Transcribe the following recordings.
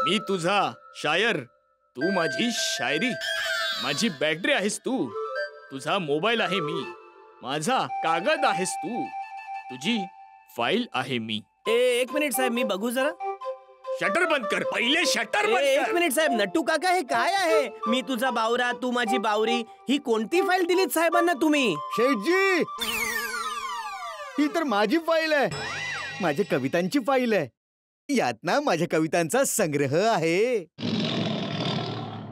मी तुझा शायर, तू माझी शायरी. माझी बॅटरी आहेस तू, तुझा मोबाईल आहे मी. माझा कागद आहेस तू, तुझी फाईल आहे मी. एक मिनिट साहेब, मी बघू जरा. शटर बंद कर, पहिले शटर बंद कर. एक मिनिट साहेब, नट्टू काका हे काय आहे? मी तुझा बावरा, तू माझी बावरी, ही कोणती फाईल दिलीत साहेबांना तुम्ही? शेठजी, ही तर माझी फाईल आहे, माझ्या कवितांची फाईल आहे. यात ना माझ्या कवितांचा संग्रह आहे.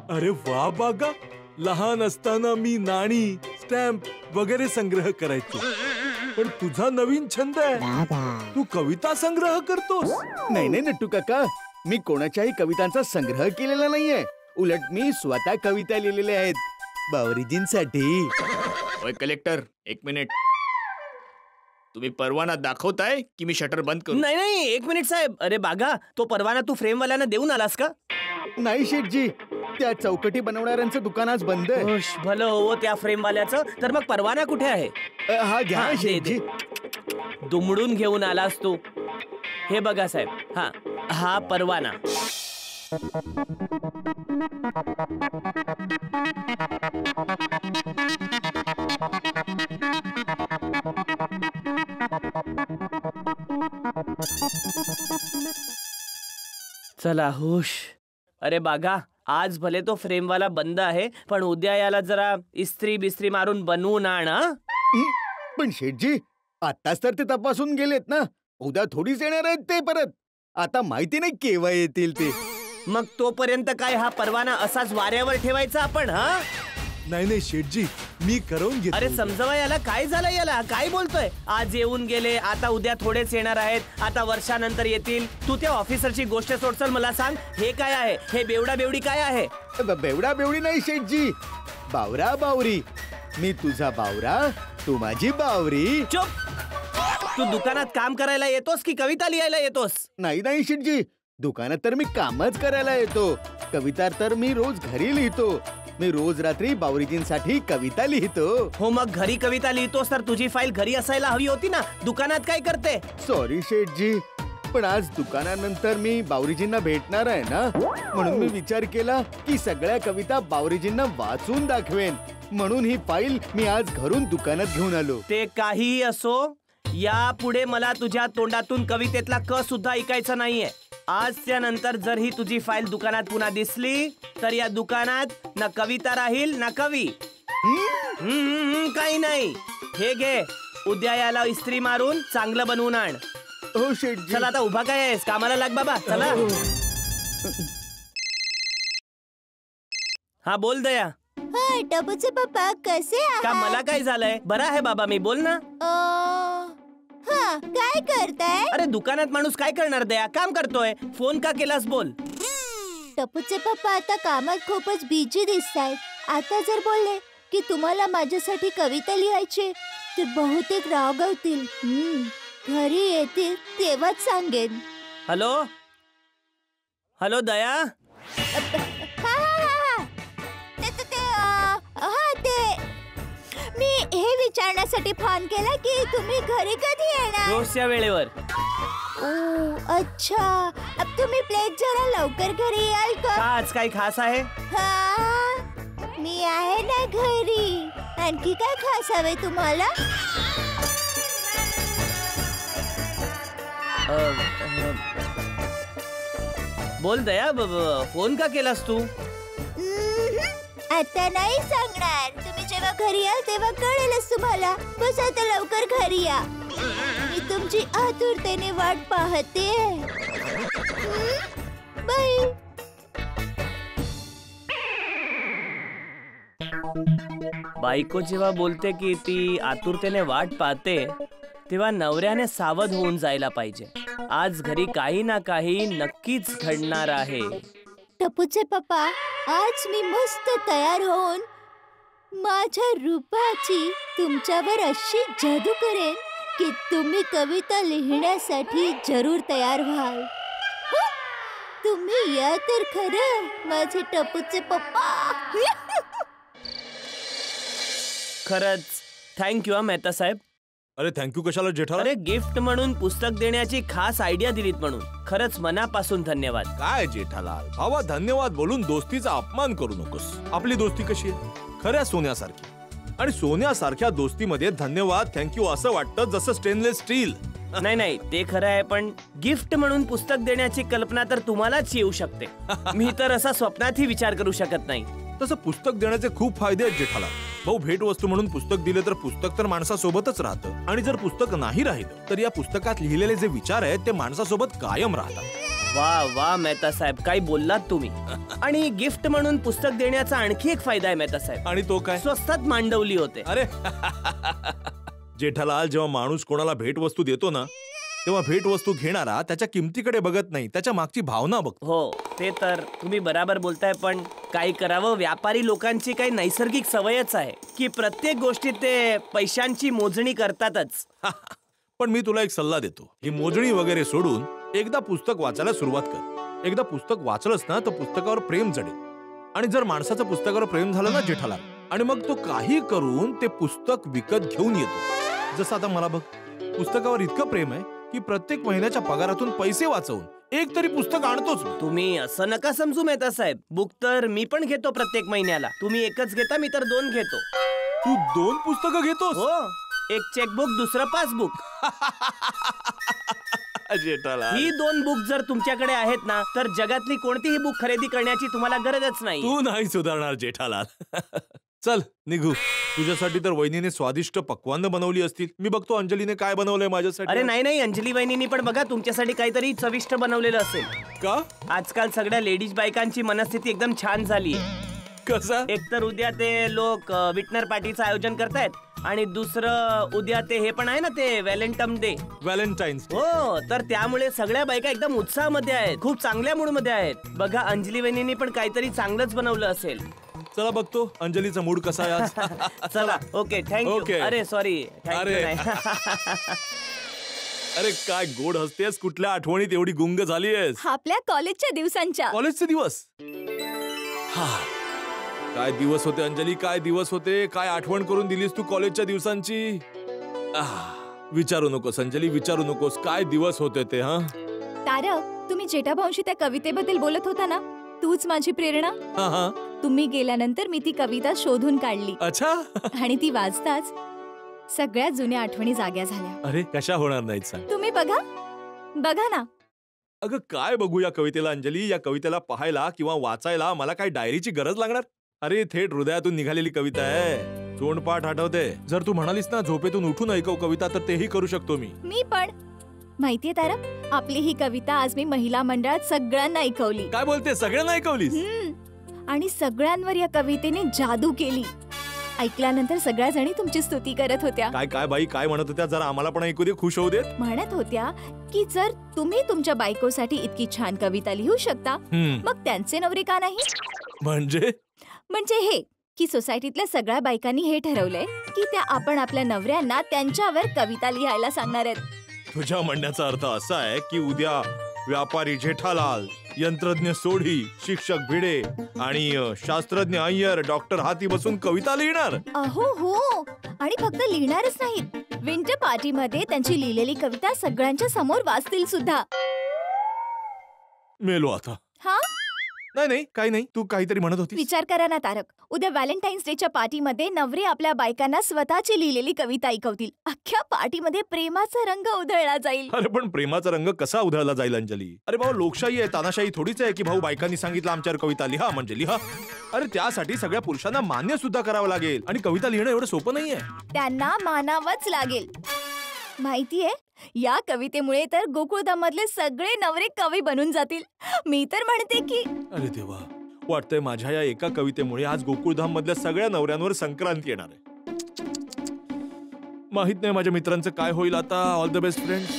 अरे वा बागा, लहान असताना मी नाणी, स्टॅम्प वगैरे संग्रह करायचो. पण तुझा नवीन छंद आहे, तू कविता संग्रह करतोस. नाही नाही नट्टू काका, मी कोणाच्याही कवितांचा संग्रह केलेला नाहीये. उलट मी स्वतः कविता लिहिलेल्या आहेत बावरीजींसाठी. ओय कलेक्टर, एक मिनिट. तुम्ही परवाना दाखवताय की मी शटर बंद करू? नाही नाही, एक मिनिट साहेब. अरे बागा, तो परवाना तू फ्रेमवाल्यांना देऊन आलास का? नाही शेठजी, त्या चौकटी बनवणाऱ्यांचं दुकान आज बंद आहे. भलं हो त्या फ्रेमवाल्याचं. तर मग परवाना कुठे आहे? हा घ्या हा, दे, शेठजी. दुमडून घेऊन आलास तू. हे बघा साहेब, हा परवाना. चला हुश. अरे बागा, आज भले तो फ्रेमवाला बंद आहे, पण उद्या याला जरा इस्त्री बिस्त्री मारून बनवून आण. पण शेठजी, आताच तर ते तपासून गेलेत ना, उद्या थोडीच येणार आहेत ते परत. आता माहिती नाही केव्हा येतील ते. मग तोपर्यंत काय हा परवाना असाच वाऱ्यावर ठेवायचा आपण? हा नाही नाही शेठजी, मी करून घेतो. अरे समजवा याला, काय झालं याला? काय बोलतोय? आज येऊन गेले, आता उद्या थोडेच येणार आहेत, आता वर्षानंतर येतील. तू त्या ऑफिसरची गोष्ट सोडचल, मला सांग हे काय आहे? हे बेवडा बेवडी काय आहे? बेवडा बेवडी नाही शेठजी, बावरा बावरी. मी तुझा बावरा, तू माझी बावरी. चुप. तू दुकानात काम करायला येतोस की कविता लिहायला येतोस? नाही नाही शेठजी, दुकानात तर मी कामच करायला येतो. कविता तर मी रोज घरी लिहितो. मी रोज रात्री बावरीजींसाठी कविता लिहितो. हो, मग घरी कविता लिहितोस तर तुझी फाईल घरी असायला हवी होती ना. दुकानात काय करते? सॉरी शेठजी, पण आज दुकानानंतर मी बावरीजींना भेटणार आहे ना, म्हणून मी विचार केला की सगळ्या कविता बावरीजींना वाचून दाखवेन. म्हणून ही फाईल मी आज घरून दुकानात घेऊन आलो. ते काहीही असो, यापुढे मला तुझ्या तोंडातून कवितेतला क सुद्धा ऐकायचा नाहीये. आजच्या नंतर जर ही तुझी फाईल दुकानात पुन्हा दिसली तर या दुकानात ना कविता राहील ना कवी. काही नाही. हे घे, उद्या याला इस्त्री मारून चांगलं बनवून आण. हो शेठजी. चला आता उभा काय आहेस, कामाला लाग बाबा. चला. हा बोल दया. टपूचे पप्पा कसे आहात? का मला काय झालंय? बरा आहे बाबा मी, बोल ना. काय करताय? अरे दुकानात माणूस काय करणार दया, काम करतोय. फोन का केलास बोल. टपूचे पप्पा आता कामात खूपच बिझी दिसतायत. आता जर बोलले की तुम्हाला माझ्यासाठी कविता लिहायची तर बहुतेक रागावतील. घरी येतील तेव्हाच सांगेन. हॅलो हॅलो दया. मी हे विचारण्यासाठी फोन केला की तुम्ही घरी कधी येणार? रोजच्या वेळेवर. अच्छा, अब तुम्ही प्लीज जरा लवकर घरी याल का? आज काही खास आहे? मी आहे ना घरी. आणखी काय खास हवे तुम्हाला? बोल दया, फोन का केलास तू? आता नाही सांगणार. तुम्ही जेव्हा घरी याल तेव्हा कळेलच तुम्हाला. बस आता लवकर घरी या, मी तुमची आतुरतेने वाट पाहते. बाय. बायको जेव्हा बोलते की ती आतुरतेने वाट पाहते, तेव्हा नवऱ्याने सावध होऊन जायला पाहिजे. आज घरी काही ना काही नक्कीच घडणार आहे. टपूचे पप्पा, आज मी मस्त तयार होऊन माझ्या रूपाची तुमच्यावर अशी जादू करेन की तुम्ही कविता लिहिण्यासाठी जरूर तयार व्हाल. तुम्ही या तर खरं माझे टपूचे पप्पा. खरंच थँक्यू मेहता साहेब. अरे थँक्यू कशाला जेठालाल? अरे गिफ्ट म्हणून पुस्तक देण्याची खास आयडिया दिलीत म्हणून खरंच मनापासून धन्यवाद. काय जेठालाल, भावा धन्यवाद बोलून दोस्तीचा अपमान करू नकोस. आपली दोस्ती कशी आहे? खऱ्या सोन्यासारखी. आणि सोन्यासारख्या दोस्तीमध्ये धन्यवाद थँक्यू असं वाटतं जसं स्टेनलेस स्टील. नाही नाही ते खरं आहे, पण गिफ्ट म्हणून पुस्तक देण्याची कल्पना तर तुम्हालाच येऊ शकते. मी तर असा स्वप्नातही विचार करू शकत नाही. तसं पुस्तक देण्याचे खूप फायदे आहेत जेठालाल. भाऊ भेटवस्तू म्हणून पुस्तक दिले तर पुस्तक तर माणसासोबतच राहतं. आणि जर पुस्तक नाही राहिलं तर या पुस्तकात लिहिलेले जे विचार आहेत ते माणसासोबत कायम राहतात. वा वा मेहता साहेब, काय बोललात तुम्ही. आणि गिफ्ट म्हणून पुस्तक देण्याचा आणखी एक फायदा आहे मेहता साहेब. आणि तो काय? स्वस्तात मांडवली होते. अरे जेठालाल, जेव्हा माणूस कोणाला भेटवस्तू देतो ना तेव्हा भेटवस्तू घेणारा त्याच्या किमतीकडे बघत नाही, त्याच्या मागची भावना बघतो. हो ते तर तुम्ही बराबर बोलताय, पण काय करावं, व्यापारी लोकांची काही नैसर्गिक सवयच आहे की प्रत्येक गोष्टीत ते पैशांची मोजणी करतातच. पण मी तुला एक सल्ला देतो, ही मोजणी वगैरे सोडून एकदा पुस्तक वाचायला सुरुवात कर. एकदा पुस्तक वाचलंस ना तर पुस्तकावर प्रेम जडेल. आणि जर माणसाचं पुस्तकावर प्रेम झालं ना जेठालाल, आणि मग तो काही करून ते पुस्तक विकत घेऊन येतो. जसं आता मला बघ, पुस्तकावर इतकं प्रेम आहे की प्रत्येक महिन्याच्या पगारातून पैसे वाचवून एक तरी पुस्तक आणतोच. तुम्ही असं नका समजू मेहता साहेब. बुक तर मी पण घेतो प्रत्येक महिन्याला. तुम्ही एकच घेता, मी तर 2 घेतो. तू 2 पुस्तकं घेतोस? हो, एक चेकबुक, दुसरं पासबुक. जेठालाल, ही 2 बुक जर तुमच्याकडे आहेत ना तर जगातली कोणतीही बुक खरेदी करण्याची तुम्हाला गरजच नाही. तू नाही सुधारणार जेठालाल. चल निघू. तुझ्यासाठी तर वहिनीने स्वादिष्ट पक्वान्न बनवली असतील. मी बघतो अंजलीने काय बनवलंय माझ्यासाठी. अरे नाही नाही, अंजली वहिनींनी पण बघा तुमच्यासाठी काहीतरी चविष्ट बनवलेलं असेल. का? आजकाल सगळ्या लेडीज बायकांची मनस्थिती एकदम छान झालीये. कसा? एक तर उद्या ते लोक विटनर पार्टीचं आयोजन करतायत आणि दुसरं उद्या ते हे पण आहे ना, ते व्हॅलेंटाईन डे. व्हॅलेंटाईन्स. हो, तर त्यामुळे सगळ्या बायका एकदम उत्साहामध्ये आहेत, खूप चांगल्या मूड मध्ये आहेत. बघा अंजली वहिनींनी पण काहीतरी चांगलंच बनवलं असेल. चला बघतो अंजलीचा मूड कसा आहे आज. चला ओके, थँक्यू. Okay. अरे सॉरी, अरे. अरे काय गोड हसतेस, कुठल्या आठवणीत एवढी गुंग झालीयस? आपल्या कॉलेजच्या दिवसांच्या. कॉलेजचे दिवस. हा, काय दिवस होते अंजली, काय दिवस होते. काय आठवण करून दिलीस तू कॉलेजच्या दिवसांची. विचारू नकोस अंजली, विचारू नकोस. काय दिवस होते ते. हा तारक, तुम्ही जेठाभाऊंशी त्या कवितेबद्दल बोलत होता ना, तूच माझी प्रेरणा. हा हा. तुम्ही गेल्यानंतर मी ती कविता शोधून काढली अच्छा. आणि ती वाचताच सगळ्या जुन्या आठवणी जाग्या झाल्या. अरे कशा होणार नाहीत सांग. तुम्ही बघा बघा ना. अगं काय बघू या कवितेला अंजली. या कवितेला पाहायला किंवा वाचायला मला काय डायरीची गरज लागणार? अरे थेट हृदयातून निघालेली कविता आहे. तोंडपाठ आठवते. जर तू म्हणालीस ना झोपेतून उठून ऐकव कविता, तर तेही करू शकतो मी पण माहितीये तारक, आपली ही कविता आज मी महिला मंडळात सगळ्यांना ऐकवली. काय बोलते, सगळ्यांना ऐकवलीस? आणि सगळ्यांवर या कवितेने जादू केली. ऐकल्यानंतर सगळ्या जणी तुमची स्तुती करत होत्या. काय काय बाई, काय म्हणत होत्या? जरा आम्हाला पण ऐकू दे, खुश होऊ देत. म्हणत होत्या की जर तुम्ही तुमच्या बायकोसाठी इतकी छान कविता लिहू शकता, मग त्यांचे नवरे का नाही? म्हणजे हे की सोसायटीतल्या सगळ्या बायकांनी हे ठरवलंय की त्या आपण आपल्या नवऱ्यांना त्यांच्यावर कविता लिहायला सांगणार आहेत. तुझ्या म्हणण्याचा अर्थ असा आहे की उद्या व्यापारी जेठालाल, यंत्रज्ञ सोढी, शिक्षक भिडे आणि शास्त्रज्ञ अय्यर, डॉक्टर हाती बसून कविता लिहिणार. अहो हो, आणि फक्त लिहिणारच नाहीत, विंटर पार्टी मध्ये त्यांची लिहिलेली कविता सगळ्यांच्या समोर वाचतील सुद्धा. मेलो आता. हा नाही काही नाही, तू काहीतरी म्हणत होती. विचार करा ना तारक, उद्या व्हॅलेंटाईन्स डेच्या पार्टीमध्ये नवरे आपल्या बायकांना स्वतःची लिहिलेली कविता ऐकवतील. अख्ख्या पार्टीमध्ये प्रेमाचा रंग उधळला जाईल. अरे पण प्रेमाचा रंग कसा उधळला जाईल अंजली? अरे भाऊ, लोकशाही आहे, तानाशाही थोडीच आहे की भाऊ बायकांनी सांगितलं आमच्यावर कविता लिहा म्हणजे लिहा. अरे त्यासाठी सगळ्या पुरुषांना मान्य सुद्धा करावं लागेल. आणि कविता लिहिणं एवढं सोपं नाहीये. त्यांना मानावंच लागेल. माहितीये, या कवितेमुळे तर गोकुळधाममधले सगळे नवरे कवी बनून जातील. मी तर म्हणते की अरे देवा, वाटतंय माझ्या या एका कवितेमुळे आज गोकुळधाम मधल्या सगळ्या नवऱ्यांवर संक्रांती येणार आहे. माहित नाही माझ्या मित्रांचं काय होईल आता. All the best friends.